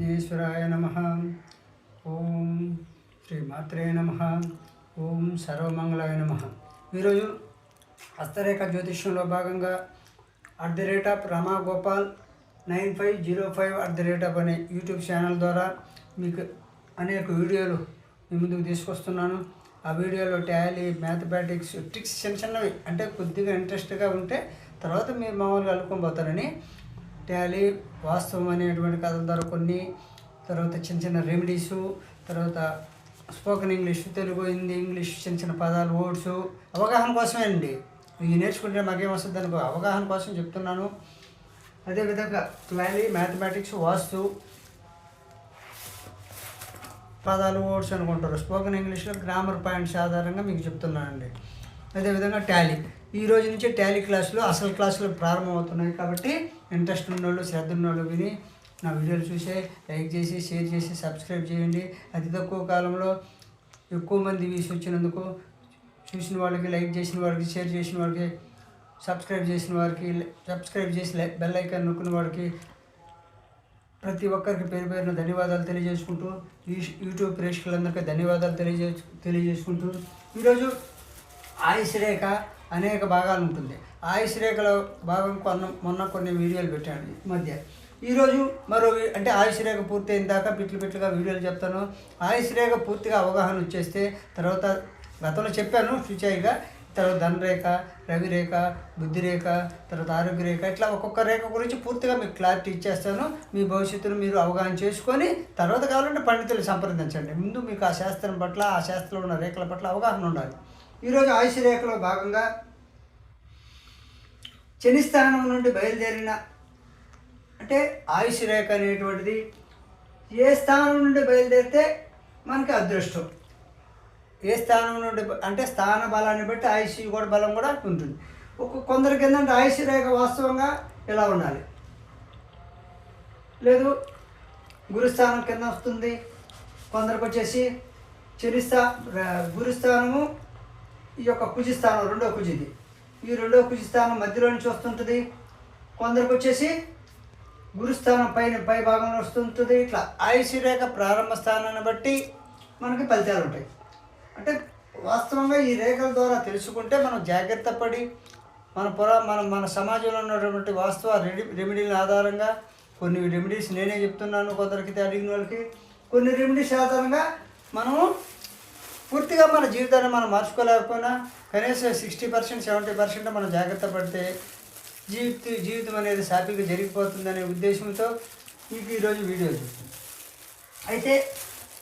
విఘ్నేశ్వరాయ నమః. ఓం శ్రీ మాత్రే నమః. ఓం సర్వమంగళాయ నమః. ఈరోజు హస్తరేఖ జ్యోతిష్యంలో భాగంగా @రమాగోపాల్ 9505 అనే యూట్యూబ్ ఛానల్ ద్వారా మీకు అనేక వీడియోలు మీ ముందుకు తీసుకొస్తున్నాను. ఆ వీడియోలో టాలీ, మ్యాథమెటిక్స్, ట్రిక్స్ చిన్నవి అంటే కొద్దిగా ఇంట్రెస్ట్గా ఉంటే తర్వాత మీరు మామూలుగా అల్లుకొని టాలీ, వాస్తవం అనేటువంటి కథల ద్వారా కొన్ని, తర్వాత చిన్న రెమెడీసు, తర్వాత spoken English, Telugu, Hindi, English చిన్న పదాలు, వర్డ్స్ అవగాహన కోసమే అండి. ఇవి నేర్చుకుంటే మాకేం వస్తుంది అనుకో, అవగాహన కోసం చెప్తున్నాను. అదేవిధంగా టాలీ, మ్యాథమెటిక్స్, వాస్తు పదాలు, వర్డ్స్ అనుకుంటారు. స్పోకెన్ ఇంగ్లీష్లో గ్రామర్ పాయింట్స్ ఆధారంగా మీకు చెప్తున్నానండి. అదేవిధంగా టాలీ, ఈ రోజు నుంచి టాలీ క్లాసులు, అసలు క్లాసులు ప్రారంభమవుతున్నాయి. కాబట్టి ఇంట్రెస్ట్ ఉన్నోళ్ళు, శ్రద్ధ ఉన్నోళ్ళు విని నా వీడియోలు చూసే లైక్ చేసి, షేర్ చేసి, సబ్స్క్రైబ్ చేయండి. అతి తక్కువ కాలంలో ఎక్కువ మంది వ్యూస్ వచ్చినందుకు చూసిన వాళ్ళకి, లైక్ చేసిన వారికి, షేర్ చేసిన వారికి, సబ్స్క్రైబ్ చేసి బెల్ ఐకాన్ నొక్కిన వారికి ప్రతి ఒక్కరికి పేరు పేరున ధన్యవాదాలు తెలియజేసుకుంటూ, యూట్యూబ్ ప్రేక్షకులందరికీ ధన్యవాదాలు తెలియజేసుకుంటూ ఈరోజు ఆయుష్ రేఖ అనేక భాగాలు ఉంటుంది. ఆయుష్ రేఖలో భాగం మొన్న కొన్ని వీడియోలు పెట్టాను ఈ మధ్య. ఈరోజు మరో అంటే ఆయుష్ రేఖ పూర్తి అయిన దాకా పిట్లుగా వీడియోలు చెప్తాను. ఆయుష్ రేఖ పూర్తిగా అవగాహన వచ్చేస్తే తర్వాత గతంలో చెప్పాను శుచాయిగా, తర్వాత ధనరేఖ, రవిరేఖ, బుద్ధిరేఖ, తర్వాత ఆరోగ్య రేఖ, ఇట్లా ఒక్కొక్క రేఖ గురించి పూర్తిగా మీకు క్లారిటీ ఇచ్చేస్తాను. మీ భవిష్యత్తును మీరు అవగాహన చేసుకొని తర్వాత కావాలంటే పండితులు సంప్రదించండి. ముందు మీకు ఆ శాస్త్రం పట్ల, ఆ శాస్త్రంలో ఉన్న రేఖల పట్ల అవగాహన ఉండాలి. ఈరోజు ఆయుష్ రేఖలో భాగంగా శని స్థానం నుండి బయలుదేరిన అంటే ఆయుష్ రేఖ అనేటువంటిది ఏ స్థానం నుండి బయలుదేరితే మనకి అదృష్టం, ఏ స్థానం నుండి అంటే స్థాన బలాన్ని బట్టి ఆయుష్ కూడా బలం కూడా ఉంటుంది. కొందరికి ఏంటంటే ఆయుష్ రేఖ వాస్తవంగా ఇలా ఉండాలి, లేదు గురుస్థానం కింద వస్తుంది. కొందరికి వచ్చేసి గురుస్థానము, ఈ యొక్క కుజిస్థానం, రెండో కుజిది, ఈ రెండో కుజిస్థానం మధ్యలో నుంచి వస్తుంటుంది. కొందరికి వచ్చేసి గురుస్థానం పై భాగంలో వస్తుంటుంది. ఇట్లా ఆయుష్ రేఖ ప్రారంభ స్థానాన్ని బట్టి మనకి ఫలితాలు ఉంటాయి. అంటే వాస్తవంగా ఈ రేఖల ద్వారా తెలుసుకుంటే మనం జాగ్రత్త పడి మన సమాజంలో ఉన్నటువంటి వాస్తవ రెమెడీల ఆధారంగా కొన్ని రెమెడీస్ నేనే చెప్తున్నాను. కొందరికి అడిగిన వాళ్ళకి కొన్ని రెమెడీస్ ఆధారంగా మనము పూర్తిగా మన జీవితాన్ని మనం మార్చుకోలేకపోయినా కనీసం 60%, 70% మనం జాగ్రత్త పడితే జీవితం అనేది సాఫీగా జరిగిపోతుందనే ఉద్దేశంతో మీకు ఈరోజు వీడియో చూస్తుంది. అయితే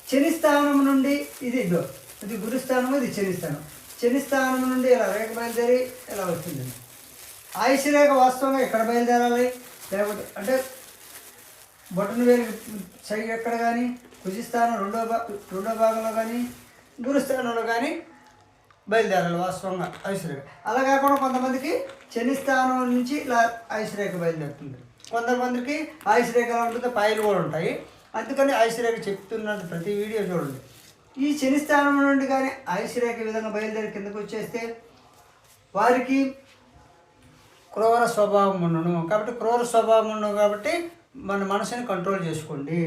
శని స్థానం నుండి ఇది గురుస్థానం, ఇది శని స్థానం నుండి ఇలా రేఖ బయలుదేరి ఇలా వస్తుందండి. ఆయుష్ రేఖ వాస్తవంగా ఎక్కడ బయలుదేరాలి, లేకపోతే అంటే బొటన వేలు సైడ్ ఎక్కడ కానీ, కుజిస్థానం రెండో భాగంలో కానీ, గురుస్థానంలో కానీ బయలుదేరాలి వాస్తవంగా ఆయుష్ రేఖ. అలా కాకుండా కొంతమందికి శని స్థానం నుంచి ఇలా ఆయుష్ రేఖ బయలుదేరుతుంది. కొంతమందికి ఆయుష్ రేఖ ఎలా ఉంటుందో పాయలు కూడా ఉంటాయి. అందుకని ఆయుష్ రేఖ చెప్తున్నది ప్రతి వీడియో చూడండి. ఈ శని స్థానం నుండి కానీ ఆయుష్ రేఖ ఈ విధంగా బయలుదేరి కిందకు వచ్చేస్తే వారికి క్రూర స్వభావం ఉండను. కాబట్టి క్రూర స్వభావం ఉండవు కాబట్టి మన మనసుని కంట్రోల్ చేసుకోండి.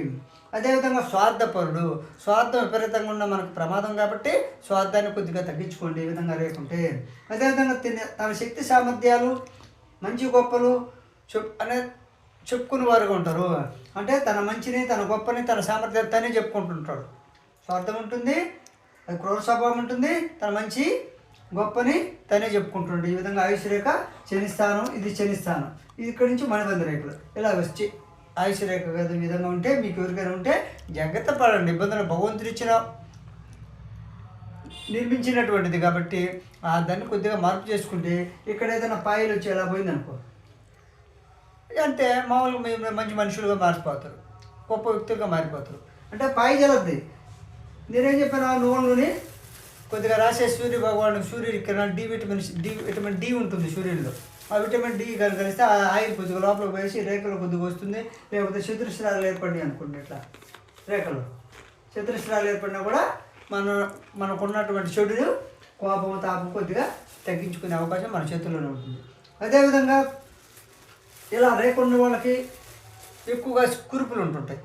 అదేవిధంగా స్వార్థం విపరీతంగా ఉన్న మనకు ప్రమాదం కాబట్టి స్వార్థాన్ని కొద్దిగా తగ్గించుకోండి ఈ విధంగా రేకుంటే. అదేవిధంగా తన శక్తి సామర్థ్యాలు, మంచి గొప్పలు చెప్పుకునే వారుగా ఉంటారు. అంటే తన మంచిని, తన గొప్పని, తన సామర్థ్యాన్ని చెప్పుకుంటుంటాడు. స్వార్థం ఉంటుంది, అది క్రూర స్వభావం ఉంటుంది, తన మంచి గొప్పని తనే చెప్పుకుంటుంటాడు. ఈ విధంగా ఆయుష్ రేఖ శని స్థానం, ఇది ఇక్కడి నుంచి మణిబంధ రేఖలు ఇలా వచ్చి ఆయుష్ రేఖ కదా ఈ విధంగా ఉంటే మీకు ఎవరికైనా ఉంటే జాగ్రత్త పడండి. ఇబ్బందులు భగవంతుడు నిర్మించినటువంటిది కాబట్టి దాన్ని కొద్దిగా మార్పు చేసుకుంటే ఇక్కడ ఏదైనా పాయలు వచ్చి ఎలా పోయిందనుకో అంటే మామూలుగా మేము మంచి మనుషులుగా మారిపోతారు, గొప్ప వ్యక్తులుగా మారిపోతారు. అంటే పాయి జలద్ది నేనేం చెప్పాను, నూనెని కొద్దిగా రాసే సూర్యుడి కిరణాలు విటమిన్ డి ఉంటుంది సూర్యుడిలో. ఆ విటమిన్ డి కలిస్తే ఆ ఆయిల్ కొద్దిగా లోపలికి వేసి రేఖలు కొద్దిగా వస్తుంది. లేకపోతే చతురస్రాలు ఏర్పడినాయి అనుకోండి, ఇట్లా రేఖలు చతురస్రాలు ఏర్పడినా కూడా మనకున్నటువంటి చెడును, కోపం, తాపం కొద్దిగా తగ్గించుకునే అవకాశం మన చేతుల్లోనే ఉంటుంది. అదేవిధంగా ఇలా రేఖ ఉన్న వాళ్ళకి ఎక్కువగా కురుపులు ఉంటుంటాయి.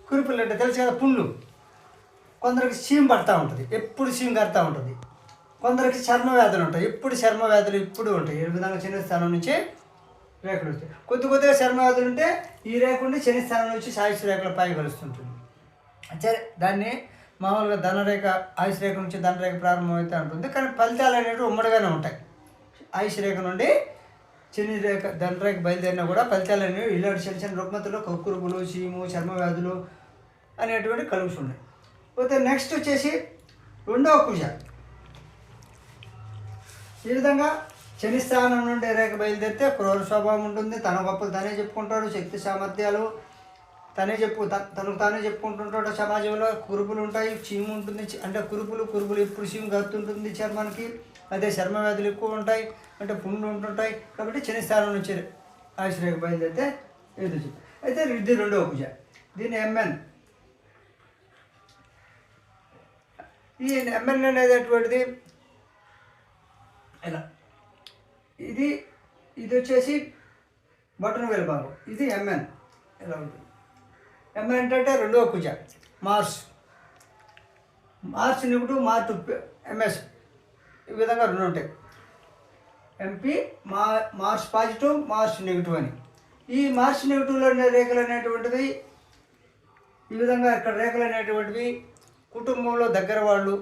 కురుపులు అంటే తెలుసు కదా, పుండ్లు. కొందరికి చీము పడుతూ ఉంటుంది, ఎప్పుడు చీము కడుతూ ఉంటుంది. కొందరికి చర్మ వ్యాధులు ఉంటాయి, ఎప్పుడు చర్మ వ్యాధులు ఇప్పుడు ఉంటాయి. ఈ విధంగా శని స్థానం నుంచి రేఖలు వస్తాయి. కొద్దిగా చర్మ వ్యాధులు ఉంటే ఈ రేఖ ఉండి శని స్థానం నుంచి ఆయుష్ రేఖల పై కలుస్తుంటుంది. సరే, దాన్ని మామూలుగా ధనరేఖ ఆయుష్ రేఖ నుంచి ధనరేఖ ప్రారంభమవుతూ ఉంటుంది. కానీ ఫలితాలు అనేవి ఉమ్మడిగానే ఉంటాయి. ఆయుష్ రేఖ నుండి శని రేఖ ధనరేఖ బయలుదేరినా కూడా ఫలితాలు అనేవి ఇలాంటి చిన్న చిన్న రుగ్మతలు, కురుపులు, చీము, చర్మ వ్యాధులు అనేటువంటి కలుగుతున్నాయి. పోతే నెక్స్ట్ వచ్చేసి రెండవ కుజ. ఈ విధంగా శని స్థానం నుండి రేఖ బయలుదేరితే క్రూర స్వభావం ఉంటుంది. తన గొప్పలు తనే చెప్పుకుంటాడు, శక్తి సామర్థ్యాలు తనకు తానే చెప్పుకుంటుంటాడు. సమాజంలో కురుపులు ఉంటాయి, చీము ఉంటుంది. అంటే కురుపులు ఎప్పుడు చీము కడుతుంటుంది చర్మానికి. అదే చర్మ వ్యాధులు ఎక్కువ ఉంటాయి, అంటే పుండ్లు ఉంటుంటాయి. కాబట్టి శని స్థానం నుంచి ఆయుష్ రేఖ బయలుదేరితే ఎదురు. అయితే ఇది రెండవ పూజ. దీన్ని ఎంఎన్. ఈ ఎంఎన్ అనేటటువంటిది ఇలా, ఇది వచ్చేసి బటన్ వేలు భాగం. ఇది ఎంఎన్ ఇలా ఉంటుంది. ఎంఎన్ ఏంటంటే రెండవ కుజ. మార్చ్ నెగిటివ్, మార్చ్ ఎంఎస్, ఈ విధంగా రెండు ఉంటాయి. MP March positive, March negative అని. ఈ మార్చ్ నెగిటివ్లో రేఖలు అనేటువంటివి ఈ విధంగా ఇక్కడ రేఖలు అనేటువంటివి కుటుంబంలో దగ్గర వాళ్ళు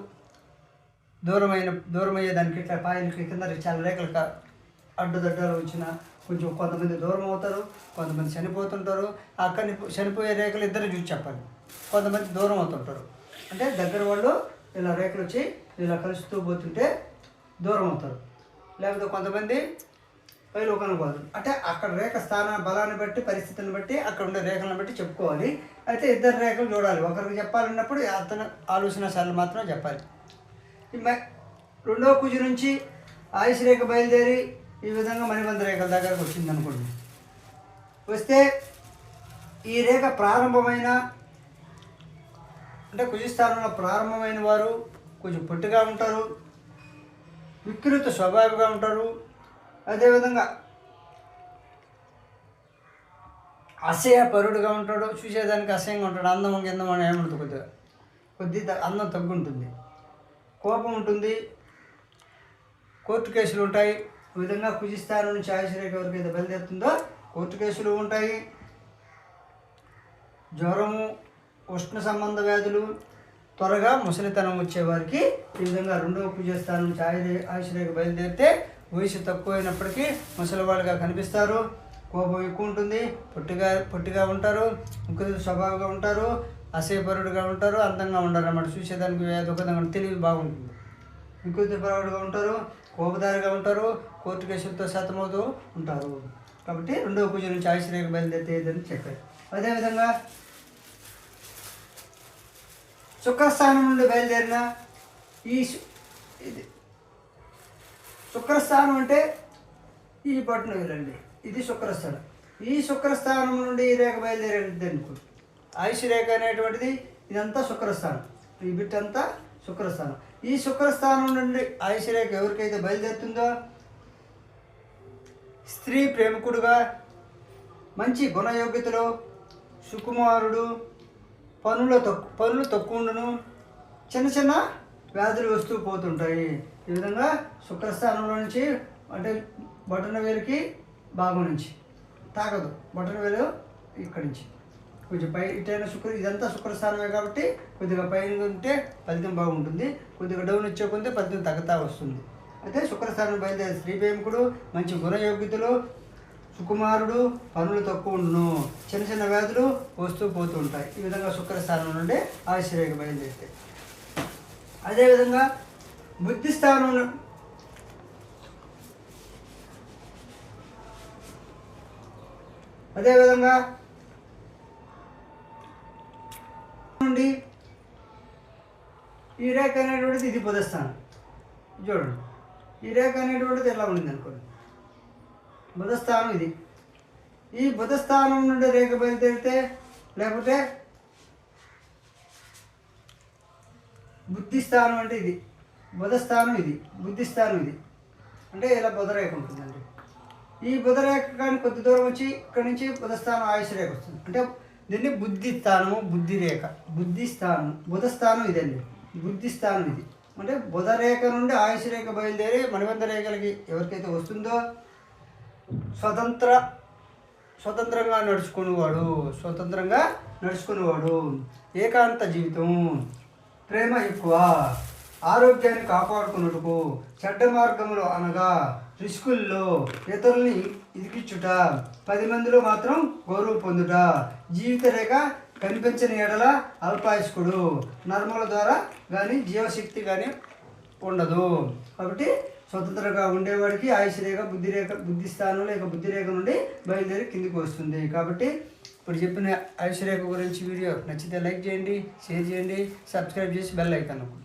దూరమయ్యేదానికి ఇట్లా పాయలకి కింద చాలా రేఖలు అడ్డుదడ్డాలు వచ్చిన కొంచెం కొంతమంది దూరం అవుతారు, కొంతమంది చనిపోతుంటారు. అక్కడిని చనిపోయే రేఖలు ఇద్దరు చూసి చెప్పాలి. కొంతమంది దూరం అవుతుంటారు, అంటే దగ్గర వాళ్ళు ఇలా రేఖలు వచ్చి ఇలా కలుస్తూ పోతుంటే దూరం అవుతారు. లేకపోతే కొంతమంది పైలోకానికి పోతారు. అంటే అక్కడ రేఖ బలాన్ని బట్టి, పరిస్థితిని బట్టి, అక్కడ ఉండే రేఖలను బట్టి చెప్పుకోవాలి. అయితే ఇద్దరు రేఖలు చూడాలి. ఒకరికి చెప్పాలన్నప్పుడు అతను ఆలోచన సార్లు మాత్రమే చెప్పాలి. రెండవ కుజు నుంచి ఆయుష్ రేఖ బయలుదేరి ఈ విధంగా మణిబంధ రేఖల దగ్గరకు వచ్చింది అనుకోండి. వస్తే ఈ రేఖ ప్రారంభమైన, అంటే కుజస్థానంలో ప్రారంభమైన వారు కొంచెం పొట్టిగా ఉంటారు, వికృత స్వభావిగా ఉంటారు. అదేవిధంగా అసహ్యపరుడుగా ఉంటాడు, చూసేదానికి అసహ్యంగా ఉంటాడు. అందం కిందం అని ఏముంటుంది, కొద్దిగా అందం తగ్గుంటుంది, కోపం ఉంటుంది, కోర్టు కేసులు ఉంటాయి. ఈ విధంగా కుజిస్థానం నుంచి ఆయుష్ రేఖ ఎవరికి అయితే బయలుదేరుతుందో కోర్టు కేసులు ఉంటాయి. జ్వరము, ఉష్ణ సంబంధ వ్యాధులు, త్వరగా ముసలితనం వచ్చేవారికి ఈ విధంగా రెండవ కుజస్థానం నుంచి ఆయుష్ రేఖ బయలుదేరితే వయసు తక్కువైనప్పటికీ ముసలివాళ్ళుగా కనిపిస్తారు. కోపం ఎక్కువ ఉంటుంది, పొట్టిగా ఉంటారు, ముఖ్య స్వభావంగా ఉంటారు, అసహ్యపరుడుగా ఉంటారు, అందంగా ఉంటారు అన్నమాట. చూసేదానికి దుఃఖంగా తెలివి బాగుంటుంది. వికృతిపరుడుగా ఉంటారు, కోపదారిగా ఉంటారు, కోర్టు కేసులతో సతమవుతూ ఉంటారు. కాబట్టి రెండవ పూజ నుంచి ఆయుష్ రేఖ బయలుదేరితే ఏదని చెప్పారు. అదేవిధంగా శుక్రస్థానం నుండి బయలుదేరిన ఇది శుక్రస్థానం అంటే ఈ పట్టున వెళ్ళండి, ఇది శుక్రస్థానం. ఈ శుక్రస్థానం నుండి ఈ రేఖ బయలుదేరేది అనుకోండి. ఆయుష్ రేఖ అనేటువంటిది ఇదంతా శుక్రస్థానం, ఈ బిట్ అంతా శుక్రస్థానం. ఈ శుక్రస్థానం నుండి ఆయుష్ రేఖ ఎవరికైతే బయలుదేరుతుందో స్త్రీ ప్రేమికుడుగా, మంచి గుణయోగ్యతలో, సుకుమారుడు, పనులు తక్కువ ఉండును, చిన్న వ్యాధులు వస్తూ పోతుంటాయి. ఈ విధంగా శుక్రస్థానంలో నుంచి, అంటే బొటన వేలుకి భాగం నుంచి తాకదు, బొటన వేలు ఇక్కడి నుంచి కొంచెం పై ఇటైనా ఇదంతా శుక్రస్థానమే కాబట్టి కొద్దిగా పైన ఉంటే ఫలితం బాగుంటుంది, కొద్దిగా డౌన్ వచ్చే కొంటే ఫలితం తగ్గుతా వస్తుంది. అయితే శుక్రస్థానం బయలుదేరి స్త్రీ ప్రేమికుడు, మంచి గుణయోగ్యతలు, సుకుమారుడు, పనులు తక్కువ ఉండును, చిన్న వ్యాధులు వస్తూ పోతూ ఉంటాయి. ఈ విధంగా శుక్రస్థానం నుండి ఆయుష్ రేఖ బయలుదేరితే. అదేవిధంగా బుద్ధిస్థానం నుండి ఈ రేఖ అనేటువంటిది ఇది బుధస్థానం. చూడండి, ఈ రేఖ అనేటువంటిది ఎలా ఉండింది అనుకోండి, బుధస్థానం ఇది. ఈ బుధస్థానం నుండి రేఖ బయలుదేరితే, లేకపోతే బుద్ధిస్థానం అంటే ఇది, బుధస్థానం ఇది, బుద్ధిస్థానం ఇది, అంటే ఇలా బుధరేఖ ఉంటుందండి. ఈ బుధరేఖ కానీ కొద్ది దూరం వచ్చి ఇక్కడి నుంచి బుధస్థానం ఆయుష్ రేఖ వస్తుంది. అంటే దీన్ని బుద్ధి స్థానము, బుద్ధి రేఖ. బుద్ధి స్థానం, బుధ స్థానం ఇదండి. బుద్ధి స్థానం ఇది. అంటే బుధ రేఖ నుండి ఆయుష్ రేఖ బయలుదేరి మణిబంధ రేఖలకి ఎవరికైతే వస్తుందో స్వతంత్రంగా నడుచుకునేవాడు, ఏకాంత జీవితం, ప్రేమ ఎక్కువ, ఆరోగ్యాన్ని కాపాడుకున్నట్టుకు, చెడ్డ మార్గంలో అనగా రిస్కుల్లో ఇతరుల్ని ఇదికిచ్చుట, 10 మందిలో మాత్రం గౌరవం పొందుట, జీవిత రేఖ కనిపించని ఎడల అల్పాయుష్కుడు, నర్మల ద్వారా కానీ జీవశక్తి కానీ ఉండదు. కాబట్టి స్వతంత్రంగా ఉండేవాడికి ఆయుష్ రేఖ, బుద్ధి స్థానం లేక బుద్ధి రేఖ నుండి బయలుదేరి కిందికి వస్తుంది. కాబట్టి ఇప్పుడు చెప్పిన ఆయుష్ రేఖ గురించి వీడియో నచ్చితే లైక్ చేయండి, షేర్ చేయండి, సబ్స్క్రైబ్ చేసి బెల్ ఐకాన్ నొక్కండి.